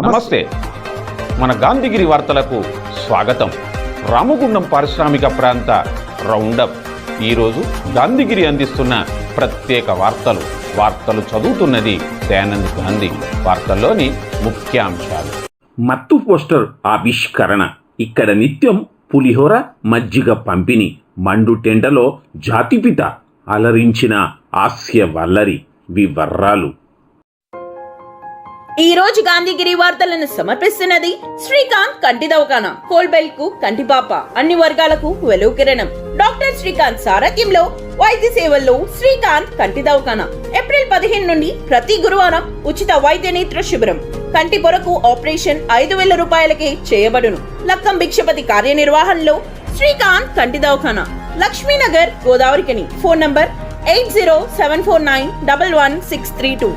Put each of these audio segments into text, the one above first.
నమస్తే. మన గాంధీగిరి వార్తలకు స్వాగతం. రామగుండం పారిశ్రామిక ప్రాంత రౌండప్. ఈరోజు గాంధీగిరి అందిస్తున్న ప్రత్యేక వార్తలు చదువుతున్నది దయానంద్ గాంధీ. వార్తల్లోని ముఖ్యాంశాలు. మత్తు పోస్టర్ ఆవిష్కరణ. ఇక్కడ నిత్యం పులిహోర మజ్జిగ పంపిణీ. మండు టెండలో జాతిపిత అలరించిన హాస్య వల్లరి. వివరాలు. ఈ రోజు గాంధీగిరి వార్తలను సమర్పిస్తున్నది శ్రీకాంత్ కంటి దవాఖానా. కోల్బెల్ కు కంటిపాప, అన్ని వర్గాలకు వెలుగు కిరణం. డాక్టర్ శ్రీకాంత్ సారథ్యంలో వైద్య సేవల్లో శ్రీకాంత్ కంటి దవాఖానా. ఏప్రిల్ 15 నుండి ప్రతి గురువారం ఉచిత వైద్య నేత్ర శిబిరం. కంటి పొరకు ఆపరేషన్ 5,000 రూపాయలకే చేయబడును. లక్కం భిక్షపతి కార్యనిర్వహణలో శ్రీకాంత్ కంటి దవాఖానా, లక్ష్మీనగర్, గోదావరికని. Phone number 8074911632.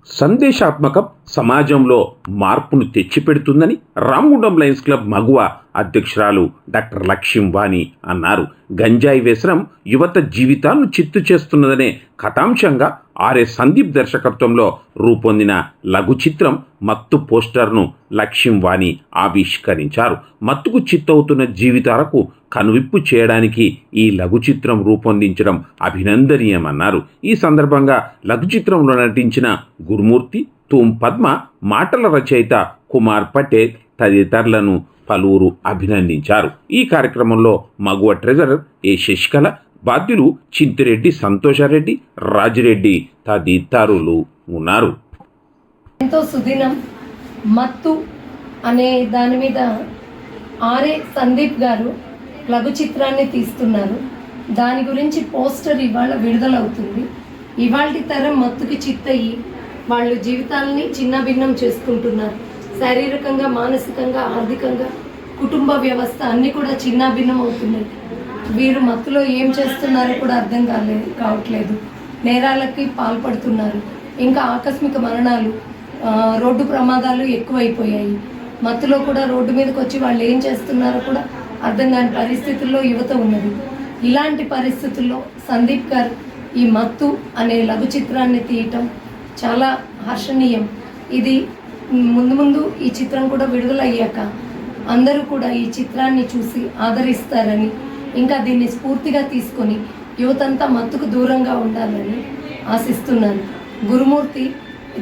సందేశాత్మకం సమాజంలో మార్పును తెచ్చిపెడుతుందని రామగుండం లయన్స్ క్లబ్ మగువ అధ్యక్షురాలు డాక్టర్ లక్ష్మీవాణి అన్నారు. గంజాయి వ్యసనం యువత జీవితాలను చిత్తు చేస్తున్నదనే కథాంశంగా ఆర్ఎస్ సందీప్ దర్శకత్వంలో రూపొందిన లఘు చిత్రం మత్తు పోస్టర్ను లక్ష్మీవాణి ఆవిష్కరించారు. మత్తుకు చిత్తవుతున్న జీవితాలకు కనువిప్పు చేయడానికి ఈ లఘు చిత్రం రూపొందించడం అభినందనీయమన్నారు. ఈ సందర్భంగా లఘు చిత్రంలో నటించిన గురుమూర్తి, తూమ్ పద్మ, మాటల రచయిత కుమార్ పటేల్ తదితరులను పలువురు అభినందించారు. ఈ కార్యక్రమంలో మగువ ట్రెజరర్ ఏ శశికళ, బాధ్యులు చింతిరెడ్డి, సంతోషారెడ్డి, రాజిరెడ్డి తదితరులు ఉన్నారు. ఎంతో సుదినం మత్తు అనే దాని మీద ఆర్ఏ సందీప్ గారు లఘు చిత్రాన్ని తీస్తున్నారు. దాని గురించి పోస్టర్ ఇవాళ విడుదలవుతుంది. ఇవాళ తరం మత్తుకి చిత్తయి వాళ్ళు జీవితాలని చిన్నభిన్నం చేసుకుంటున్నారు. శారీరకంగా, మానసికంగా, ఆర్థికంగా, కుటుంబ వ్యవస్థ అన్నీ కూడా చిన్నాభిన్నం అవుతున్నాయి. వీరు మత్తులో ఏం చేస్తున్నారో కూడా అర్థం కావట్లేదు. నేరాలకి పాల్పడుతున్నారు. ఇంకా ఆకస్మిక మరణాలు, రోడ్డు ప్రమాదాలు ఎక్కువైపోయాయి. మత్తులో కూడా రోడ్డు మీదకి వచ్చి వాళ్ళు ఏం చేస్తున్నారో కూడా అర్థం కాని పరిస్థితుల్లో యువత ఉన్నది. ఇలాంటి పరిస్థితుల్లో సందీప్ గారు ఈ మత్తు అనే లఘు చిత్రాన్ని తీయటం చాలా హర్షణీయం. ఇది ముందు ఈ చిత్రం కూడా విడుదలయ్యాక అందరూ కూడా ఈ చిత్రాన్ని చూసి ఆదరిస్తారని, ఇంకా దీన్ని స్ఫూర్తిగా తీసుకొని యువతంతా మత్తుకు దూరంగా ఉండాలని ఆశిస్తున్నాను. గురుమూర్తి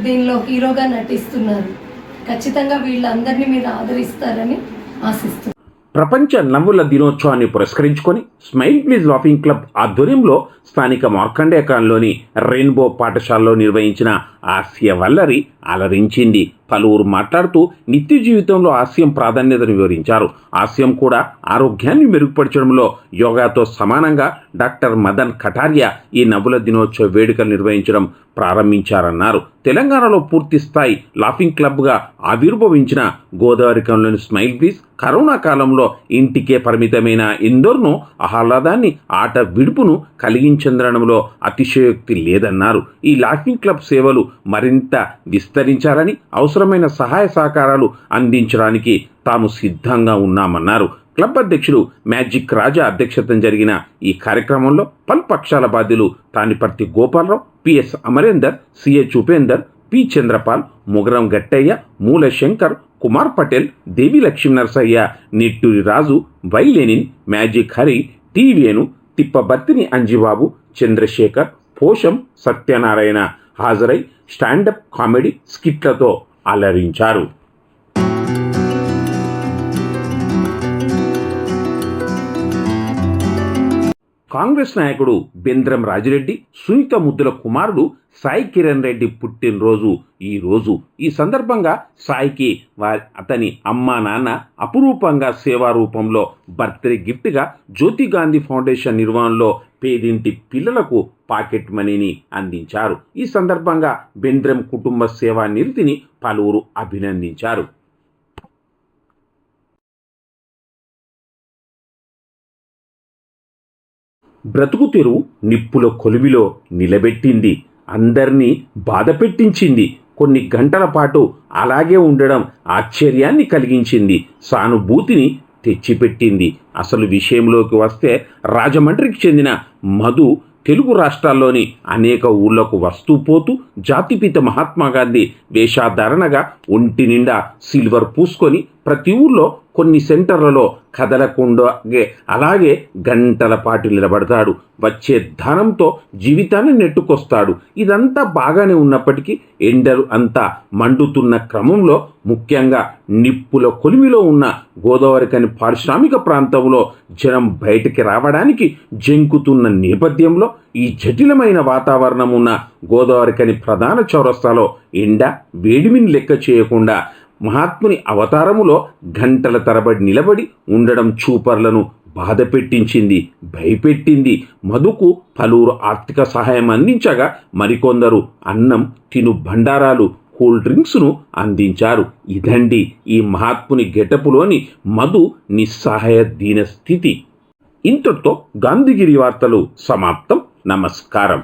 దీనిలో హీరోగా నటిస్తున్నారు. ఖచ్చితంగా వీళ్ళందరినీ మీరు ఆదరిస్తారని ఆశిస్తున్నాను. ప్రపంచ నవ్వుల దినోత్సవాన్ని పురస్కరించుకొని స్మైల్ ప్లీజ్ లాఫింగ్ క్లబ్ ఆధ్వర్యంలో స్థానిక మార్కండే కాలనీలోని రెయిన్బో పాఠశాలలో నిర్వహించిన హాస్య వల్లరి అలరించింది. పలువురు మాట్లాడుతూ నిత్య జీవితంలో హాస్యం ప్రాధాన్యతను వివరించారు. హాస్యం కూడా ఆరోగ్యాన్ని మెరుగుపరచడంలో యోగాతో సమానంగా డాక్టర్ మదన్ కటారియా ఈ నవ్వుల దినోత్సవ వేడుకలు నిర్వహించడం ప్రారంభించారన్నారు. తెలంగాణలో పూర్తి స్థాయి లాఫింగ్ క్లబ్గా ఆవిర్భవించిన గోదావరికంలోని స్మైల్ ప్లీజ్ కరోనా కాలంలో ఇంటికే పరిమితమైన ఇందోర్ను ఆహ్లాదాన్ని, ఆట విడుపును కలిగించడంలో అతిశయోక్తి లేదన్నారు. ఈ లాఫింగ్ క్లబ్ సేవలు మరింత విస్తరించాలని, అవసరమైన సహాయ సహకారాలు అందించడానికి తాము సిద్ధంగా ఉన్నామన్నారు. క్లబ్ అధ్యక్షుడు మ్యాజిక్ రాజా అధ్యక్షతన జరిగిన ఈ కార్యక్రమంలో పలు పక్షాల బాధ్యులు Thaniparthi Gopalarao, PS Amarender, CH Upender, P Chandrapal, Mugaram Gattaiah, Moola Shankar, Kumar Patel, Devi Lakshmi Narasaiah, Nitturi Raju, Y Lenin, magic Hari, T Venu, తిప్పబర్తిని అంజిబాబు, చంద్రశేఖర్, పోషం సత్యనారాయణ హాజరై స్టాండప్ కామెడీ స్కిట్లతో అలరించారు. కాంగ్రెస్ నాయకుడు బెంద్రం రాజిరెడ్డి, సునీత ముద్దుల కుమారుడు సాయి కిరణ్ రెడ్డి పుట్టినరోజు ఈరోజు. ఈ సందర్భంగా సాయికి అతని అమ్మా నాన్న అపురూపంగా సేవా రూపంలో బర్త్డే గిఫ్ట్గా జ్యోతి గాంధీ ఫౌండేషన్ నిర్వహణలో పేదింటి పిల్లలకు పాకెట్ మనీని అందించారు. ఈ సందర్భంగా బెంద్రం కుటుంబ సేవా నిరతిని పలువురు అభినందించారు. బ్రతుకు తెరువు నిప్పుల కొలిమిలో నిలబెట్టింది. అందరినీ బాధ పెట్టించింది. కొన్ని గంటల పాటు అలాగే ఉండడం ఆశ్చర్యాన్ని కలిగించింది. సానుభూతిని తెచ్చిపెట్టింది. అసలు విషయంలోకి వస్తే రాజమండ్రికి చెందిన మధు తెలుగు రాష్ట్రాల్లోని అనేక ఊళ్ళకు వస్తూ పోతూ జాతిపిత మహాత్మా గాంధీ వేషధారణగా ఒంటి నిండా సిల్వర్ పూసుకొని ప్రతి ఊళ్ళో కొన్ని సెంటర్లలో కదలకుండా అలాగే గంటల పాటు నిలబడతాడు. వచ్చే ధనంతో జీవితాన్ని నెట్టుకొస్తాడు. ఇదంతా బాగానే ఉన్నప్పటికీ ఎండలు అంతా మండుతున్న క్రమంలో ముఖ్యంగా నిప్పుల కొలిమిలో ఉన్న గోదావరికని పారిశ్రామిక ప్రాంతంలో జనం బయటికి రావడానికి జంకుతున్న నేపథ్యంలో ఈ జటిలమైన వాతావరణం ఉన్న గోదావరికని ప్రధాన చౌరస్తాలో ఎండ వేడిమిని లెక్క చేయకుండా మహాత్ముని అవతారములో గంటల తరబడి నిలబడి ఉండడం చూపర్లను బాధ పెట్టించింది, భయపెట్టింది. మధుకు పలువురు ఆర్థిక సహాయం అందించగా మరికొందరు అన్నం తిను బండారాలు కూల్ డ్రింక్స్ను అందించారు. ఇదండి ఈ మహాత్ముని గెటపులోని మధు నిస్సహాయ దీన స్థితి. ఇంతటితో గాంధీగిరి వార్తలు సమాప్తం. నమస్కారం.